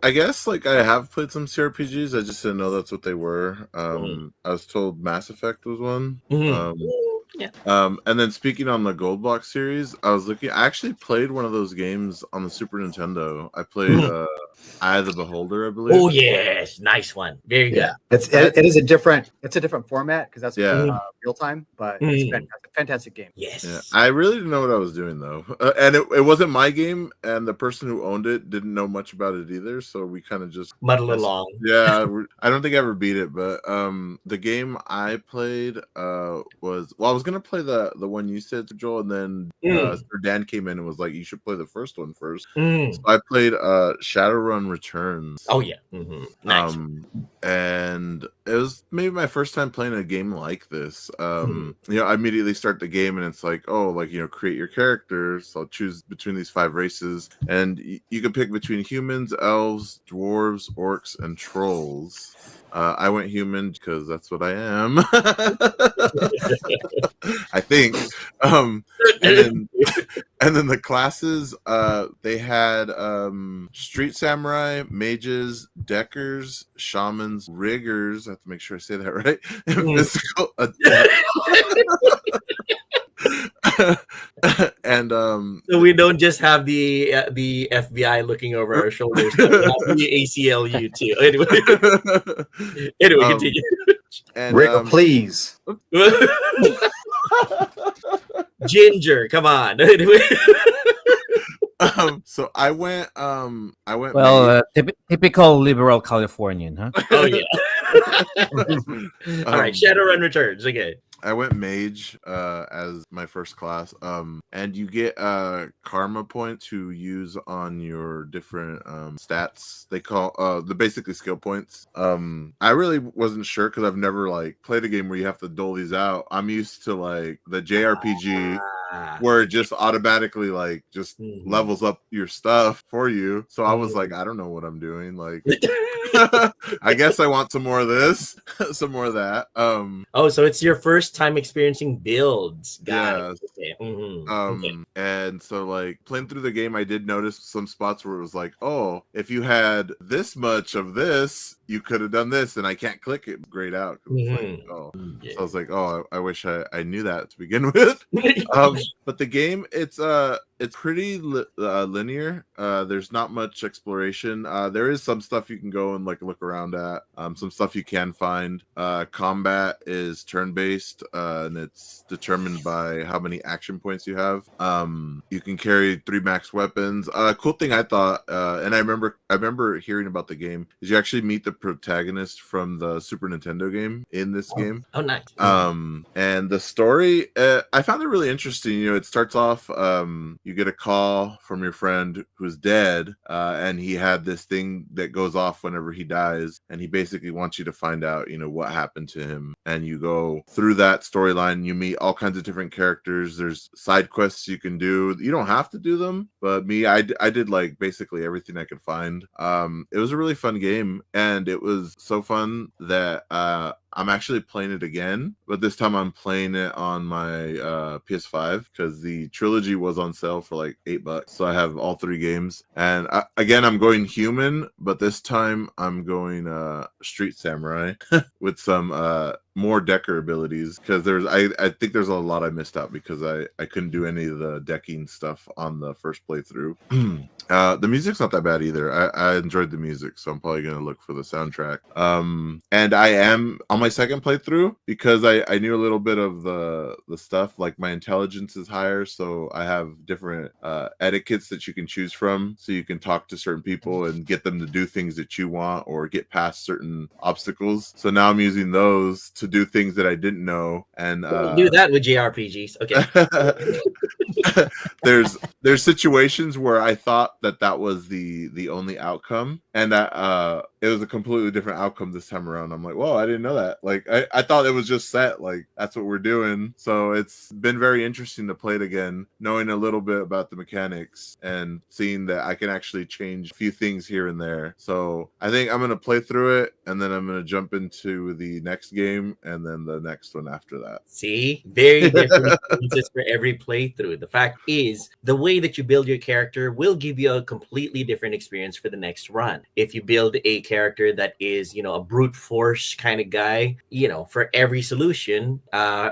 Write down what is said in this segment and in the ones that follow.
I guess like I have played some CRPGs. I just didn't know that's what they were. Mhm. I was told Mass Effect was one. Mhm. Yeah. And then speaking on the Gold Block series, I was looking. I actually played one of those games on the Super Nintendo. I played Mhm. Eye of the Beholder, I believe. Oh yes, nice one. Very good. Yeah, it is a different format because that's Yeah. real time, but it's fantastic game. Yes. Yeah, I really didn't know what I was doing though, and it wasn't my game, and the person who owned it didn't know much about it either. So we kind of just muddle along. Yeah, I don't think I ever beat it, but the game I played was I was gonna play the one you said, Joel, and then Sir Dan came in and was like, "You should play the first one first." So I played Shadowrun Returns. Oh yeah, nice. And it was maybe my first time playing a game like this. I immediately start the game and it's like, oh, like, create your character. So I'll choose between these 5 races, and you can pick between humans, elves, dwarves, orcs, and trolls. I went human because that's what I am. I think. And then the classes, they had street samurai, mages, deckers, shamans, riggers. I have to make sure I say that right. And physical and so we don't just have the FBI looking over our shoulders, but we have the ACLU too. Anyway, continue. And, please. Ginger, come on. So I went. Well, typical liberal Californian, huh? Oh yeah. All right, Shadowrun Returns. Okay. I went mage as my first class, and you get karma points to use on your different stats. They call the basically skill points. I really wasn't sure because I've never played a game where you have to dole these out. I'm used to the JRPG where it just automatically just levels up your stuff for you. So I was like, I don't know what I'm doing. I guess I want some more of this, some more of that. So it's your first time experiencing builds. Got it. Okay. Okay. And so playing through the game, I did notice some spots where it was like, oh, if you had this much of this, you could have done this, and I can't click it grayed out. So I was like, oh, I wish I knew that to begin with. But the game, it's pretty linear. There's not much exploration. There is some stuff you can go and look around at. Some stuff you can find. Combat is turn-based, and it's determined by how many action points you have. You can carry 3 max weapons. Cool thing I thought, and I remember hearing about the game, is you actually meet the protagonist from the Super Nintendo game in this game. Oh, nice. And the story, I found it really interesting. It starts off, you get a call from your friend who's dead, and he had this thing that goes off whenever he dies, and he basically wants you to find out, what happened to him. And you go through that storyline, you meet all kinds of different characters. There's side quests you can do. You don't have to do them, but I did basically everything I could find. It was a really fun game, and it was so fun that I'm actually playing it again, but this time I'm playing it on my PS5 because the trilogy was on sale for $8. So I have all 3 games, and again I'm going human, but this time I'm going street samurai with some more decker abilities, because I think there's a lot I missed out because I couldn't do any of the decking stuff on the first playthrough. The music's not that bad either. I enjoyed the music, so I'm probably gonna look for the soundtrack. And I am on my second playthrough because I knew a little bit of the stuff. My intelligence is higher, so I have different etiquettes that you can choose from, so you can talk to certain people and get them to do things that you want or get past certain obstacles. So now I'm using those to do things that I didn't know, and do that with JRPGs. Okay. there's situations where I thought that was the only outcome, and that it was a completely different outcome this time around. I'm like, whoa, I didn't know that. I thought it was just set, that's what we're doing. So it's been very interesting to play it again, knowing a little bit about the mechanics and seeing that I can actually change a few things here and there. So I think I'm gonna play through it, and then I'm gonna jump into the next game game, and then the next one after that. See, very different experiences for every playthrough. The fact is, the way that you build your character will give you a completely different experience for the next run. If you build a character that is, a brute force kind of guy, for every solution,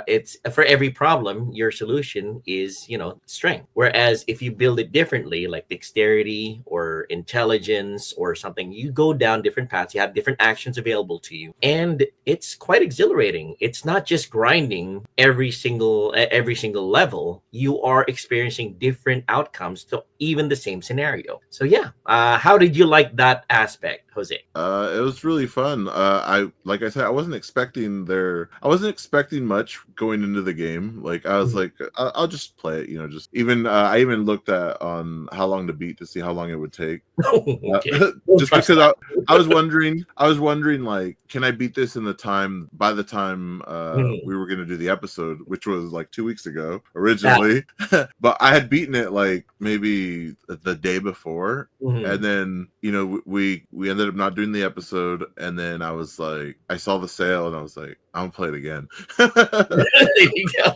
it's for every problem, your solution is, strength. Whereas if you build it differently, like dexterity or intelligence or something, you go down different paths. You have different actions available to you, and it's quite exhilarating. It's not just grinding every single level. You are experiencing different outcomes to even the same scenario. So yeah, how did you like that aspect, Jose? It was really fun. Like I said, I wasn't expecting much going into the game. Like I was like, I'll just play it. I even looked at on how long to beat to see how long it would take. Just because I was wondering, like, can I beat this in the time by the time we were going to do the episode, which was like 2 weeks ago originally. But I had beaten it like maybe the day before, and then we ended up not doing the episode, and then I was like, I saw the sale and I was like, I'm gonna play it again. There you go.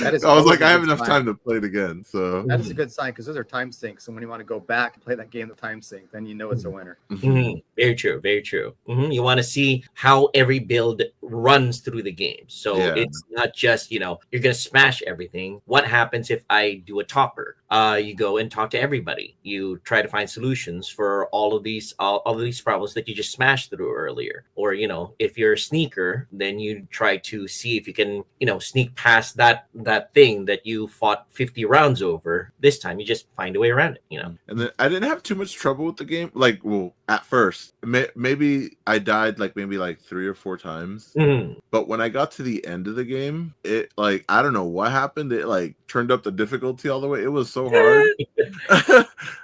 I was like, I have enough time to play it again. So that is a good sign, because those are time sinks. And when you want to go back and play that game, the time sync, then it's a winner. Very true. Very true. You want to see how every build runs through the game. So it's not just, you're going to smash everything. What happens if I do a topper? You go and talk to everybody. You try to find solutions for all of these problems that you just smashed through earlier. Or, if you're a sneaker, then you try to see if you can, sneak past that thing that you fought 50 rounds over. This time you just find a way around it, And then I didn't have too much trouble with the game. Like, well, at first, maybe I died like 3 or 4 times. But when I got to the end of the game, it like, I don't know what happened. It like turned up the difficulty all the way. It was so hard.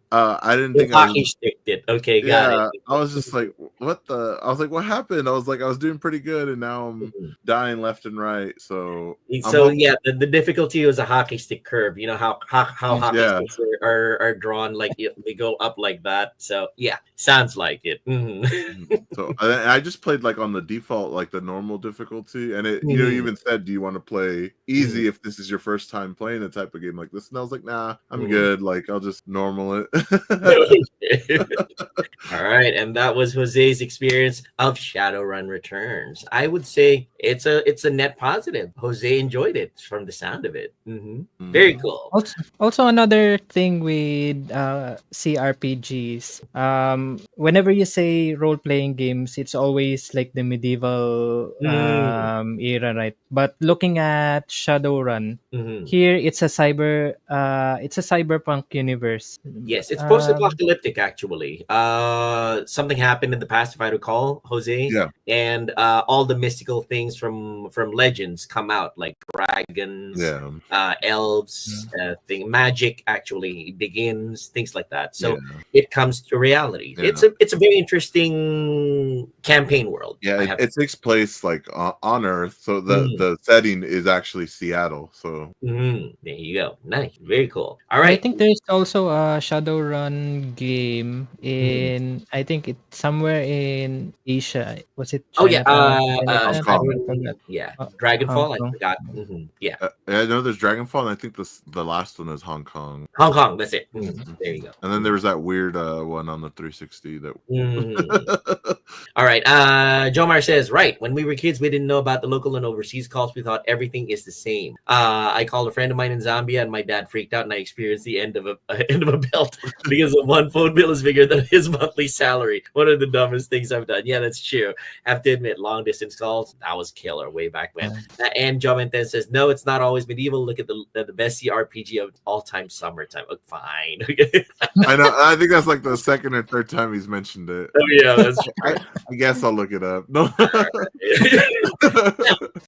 I didn't think hockey sticked it. Okay, got it. I was just like, what the? I was like, what happened? I was doing pretty good, and now I'm dying left and right. So the difficulty was a hockey stick curve. You know how hockey sticks are drawn, like they go up like that. So yeah, sounds like it. So I just played like on the default, like the normal difficulty, and it you even said, do you want to play easy if this is your first time playing a type of game like this? And I was like, nah, I'm good. Like I'll just normal it. All right, and that was Jose's experience of Shadowrun Returns. I would say it's a net positive. Jose enjoyed it from the sound of it. Very cool. Also another thing with CRPGs, whenever you say role-playing games, it's always like the medieval era, right? But looking at Shadowrun, here it's a cyberpunk universe. Yes, it's post-apocalyptic actually. Something happened in the past, if I recall, Jose. Yeah. And all the mystical things from legends come out, like dragons, elves, magic actually begins, things like that. So it comes to reality. Yeah. It's a very interesting campaign world. Yeah, it takes place like on Earth, so the setting is actually Seattle. So there you go. Nice, very cool. All right. I think there's also a Shadowrun game in I think it's somewhere in Asia. Was it China? Dragonfall. I forgot. I know there's Dragonfall, and I think the last one is Hong Kong. Hong Kong, that's it. There you go. And then there was that weird one on the 360 that All right. Jomar says, right, when we were kids, we didn't know about the local and overseas calls. We thought everything is the same. I called a friend of mine in Zambia, and my dad freaked out, and I experienced the end of a belt because of one phone bill is bigger than his monthly salary. One of the dumbest things I've done. Yeah, that's true. Have to admit, long distance calls, that was killer way back when. And John Menten says, no, it's not always medieval. Look at the best CRPG of all time, summertime. Oh, fine. I know. I think that's like the second or third time he's mentioned it. Oh yeah, that's true. I guess I'll look it up. No.